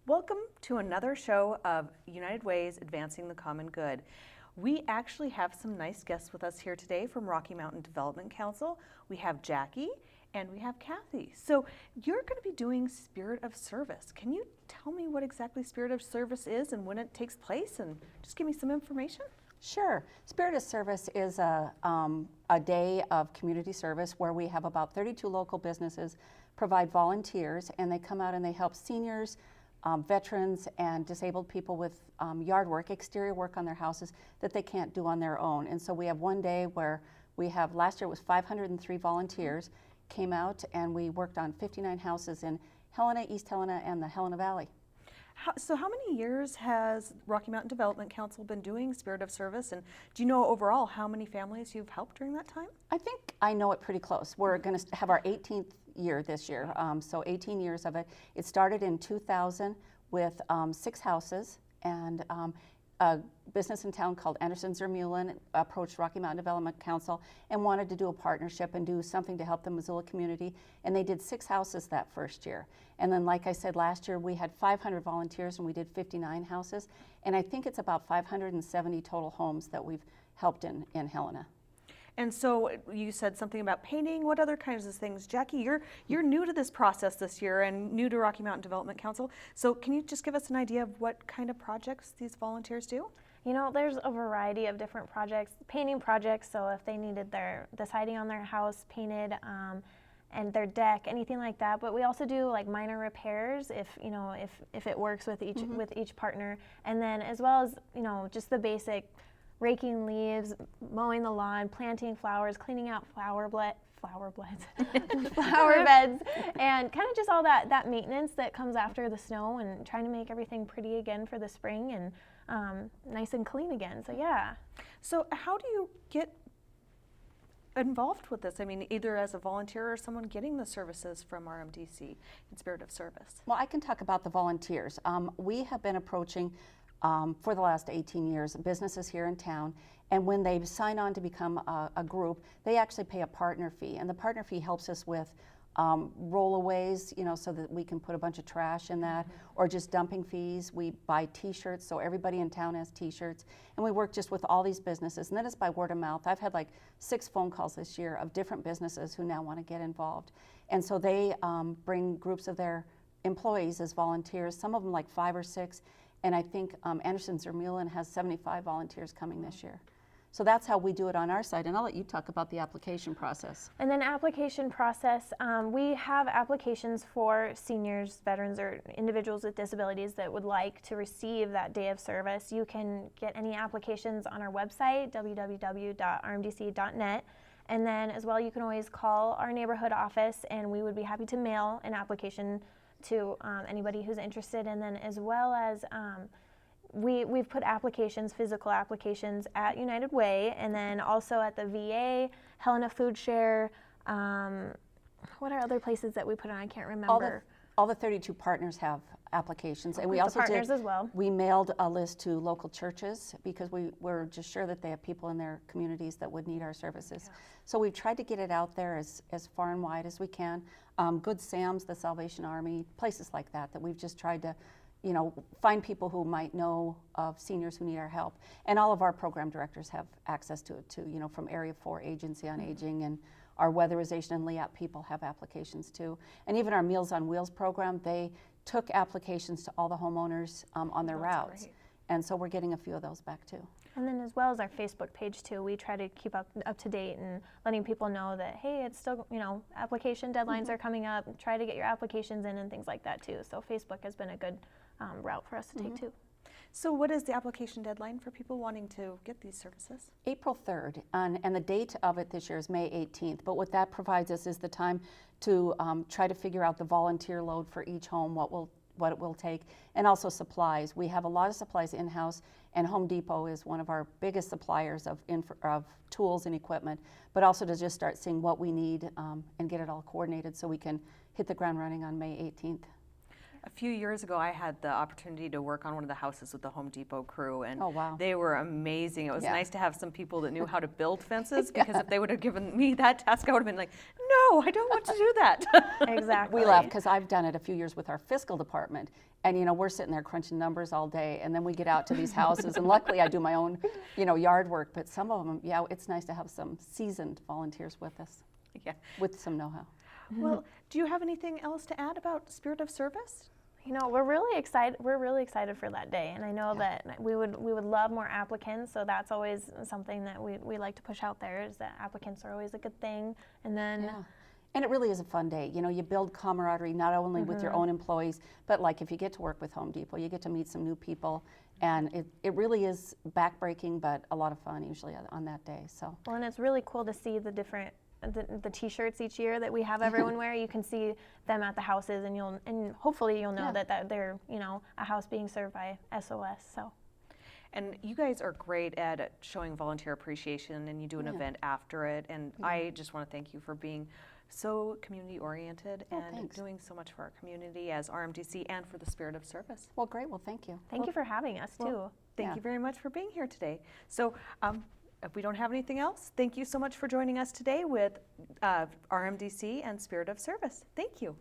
Welcome to another show of United Way's Advancing the Common Good. We actually have some nice guests with us here today from Rocky Mountain Development Council. We have Jackie and we have Kathy. So you're going to be doing Spirit of Service. Can you tell me what exactly Spirit of Service is and when it takes place, and just give me some information? Sure. Spirit of Service is a day of community service where we have about 32 local businesses provide volunteers, and they come out and they help seniors, veterans, and disabled people with yard work, exterior work on their houses that they can't do on their own. And so we have one day where we have, last year it was 503 volunteers, came out and we worked on 59 houses in Helena, East Helena, and the Helena Valley. So how many years has Rocky Mountain Development Council been doing Spirit of Service, and do you know overall how many families you've helped during that time? I think I know it pretty close. We're going to have our 18th year this year, so 18 years of it. It started in 2000 with 6 houses, and a business in town called Anderson-Zermulin approached Rocky Mountain Development Council and wanted to do a partnership and do something to help the Missoula community, and they did 6 houses that first year. And then, like I said, last year we had 500 volunteers and we did 59 houses, and I think it's about 570 total homes that we've helped in Helena. And so you said something about painting. What other kinds of things? Jackie, you're new to this process this year and new to Rocky Mountain Development Council. So can you just give us an idea of what kind of projects these volunteers do? You know, there's a variety of different projects, painting projects. So if they needed the siding on their house painted, and their deck, anything like that. But we also do like minor repairs if it works with each partner, and then as well as just the basic raking leaves, mowing the lawn, planting flowers, cleaning out flower beds, and kind of just all that maintenance that comes after the snow, and trying to make everything pretty again for the spring and nice and clean again. So yeah. So how do you get involved with this? I mean, either as a volunteer or someone getting the services from RMDC in Spirit of Service. Well, I can talk about the volunteers. We have been approaching for the last 18 years businesses here in town, and when they sign on to become a group, they actually pay a partner fee, and the partner fee helps us with rollaways, so that we can put a bunch of trash in that, or just dumping fees. We buy t-shirts, so everybody in town has t-shirts, and we work just with all these businesses, and then it's by word of mouth. I've had like 6 phone calls this year of different businesses who now want to get involved, and so they bring groups of their employees as volunteers, some of them like 5 or 6, and I think Anderson-Zermulin has 75 volunteers coming this year. So that's how we do it on our side, and I'll let you talk about the application process. And then application process, we have applications for seniors, veterans, or individuals with disabilities that would like to receive that day of service. You can get any applications on our website, www.rmdc.net. And then as well, you can always call our neighborhood office, and we would be happy to mail an application to anybody who's interested. And then as well as we've put applications, physical applications at United Way, and then also at the VA, Helena Food Share. What are other places that we put on? I can't remember. All the 32 partners have applications, and we also partners as well. We mailed a list to local churches because we're just sure that they have people in their communities that would need our services. Yeah. So we've tried to get it out there as far and wide as we can. Good Sam's, the Salvation Army, places like that we've just tried to find people who might know of seniors who need our help. And all of our program directors have access to it too, from Area 4 Agency on Aging, and our weatherization and LEAP people have applications too. And even our Meals on Wheels program, they took applications to all the homeowners on their routes. Great. And so we're getting a few of those back too. And then as well as our Facebook page too, we try to keep up to date and letting people know that, hey, it's still, application deadlines are coming up. Try to get your applications in and things like that too. So Facebook has been a good route for us to take too. So what is the application deadline for people wanting to get these services? April 3rd, and the date of it this year is May 18th. But what that provides us is the time to try to figure out the volunteer load for each home, what it will take, and also supplies. We have a lot of supplies in-house, and Home Depot is one of our biggest suppliers of tools and equipment, but also to just start seeing what we need and get it all coordinated so we can hit the ground running on May 18th. A few years ago, I had the opportunity to work on one of the houses with the Home Depot crew, and oh, wow. They were amazing. It was nice to have some people that knew how to build fences, because if they would have given me that task, I would have been like, no, I don't want to do that. Exactly. We laugh because I've done it a few years with our fiscal department, and we're sitting there crunching numbers all day, and then we get out to these houses, and luckily I do my own, yard work. But some of them, yeah, it's nice to have some seasoned volunteers with us, Yeah. with some know-how. Well, do you have anything else to add about Spirit of Service? We're really excited. We're really excited for that day, and I know that we would love more applicants. So that's always something that we like to push out there, is that applicants are always a good thing. And then, Yeah. And it really is a fun day. You build camaraderie not only with your own employees, but like if you get to work with Home Depot, you get to meet some new people, and it really is backbreaking, but a lot of fun usually on that day. So. well, and it's really cool to see the different. The T-shirts each year that we have everyone wear, you can see them at the houses, and hopefully you'll know that they're a house being served by SOS. So. And you guys are great at showing volunteer appreciation, and you do an event after it. And I just want to thank you for being so community oriented and thanks. doing so much for our community as RMDC and for the Spirit of Service. Well, great. Well, thank you. Thank you for having us too. Thank you very much for being here today. So if we don't have anything else, thank you so much for joining us today with RMDC and Spirit of Service. Thank you.